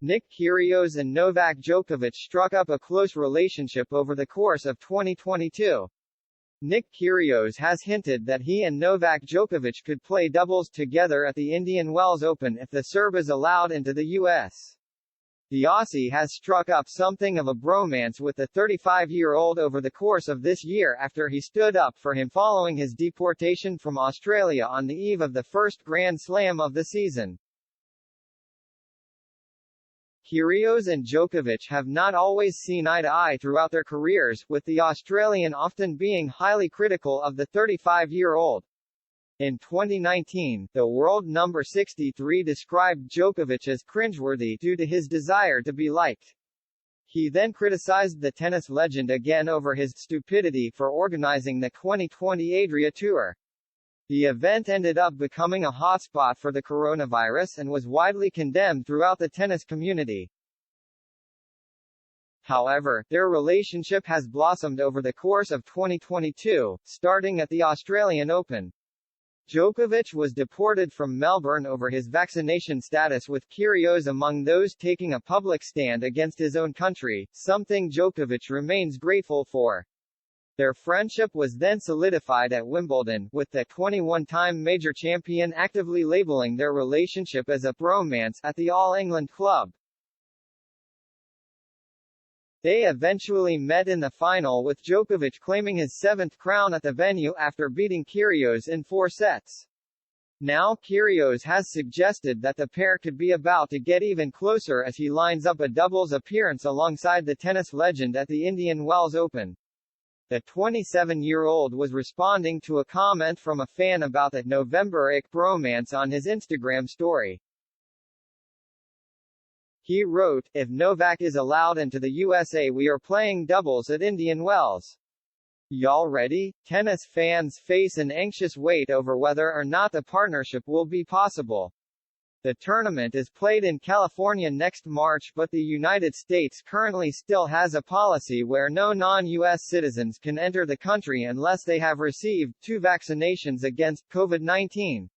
Nick Kyrgios and Novak Djokovic struck up a close relationship over the course of 2022. Nick Kyrgios has hinted that he and Novak Djokovic could play doubles together at the Indian Wells Open if the Serb is allowed into the U.S. The Aussie has struck up something of a bromance with the 35-year-old over the course of this year after he stood up for him following his deportation from Australia on the eve of the first Grand Slam of the season. Kyrgios and Djokovic have not always seen eye to eye throughout their careers, with the Australian often being highly critical of the 35-year-old. In 2019, the world number 63 described Djokovic as cringeworthy due to his desire to be liked. He then criticized the tennis legend again over his stupidity for organizing the 2020 Adria Tour. The event ended up becoming a hotspot for the coronavirus and was widely condemned throughout the tennis community. However, their relationship has blossomed over the course of 2022, starting at the Australian Open. Djokovic was deported from Melbourne over his vaccination status, with Kyrgios among those taking a public stand against his own country, something Djokovic remains grateful for. Their friendship was then solidified at Wimbledon, with the 21-time major champion actively labeling their relationship as a bromance at the All England Club. They eventually met in the final, with Djokovic claiming his seventh crown at the venue after beating Kyrgios in 4 sets. Now Kyrgios has suggested that the pair could be about to get even closer as he lines up a doubles appearance alongside the tennis legend at the Indian Wells Open. The 27-year-old was responding to a comment from a fan about the November-ic bromance on his Instagram story. He wrote, "If Novak is allowed into the USA, we are playing doubles at Indian Wells. Y'all ready?" Tennis fans face an anxious wait over whether or not the partnership will be possible. The tournament is played in California next March, but the United States currently still has a policy where no non-U.S. citizens can enter the country unless they have received 2 vaccinations against COVID-19.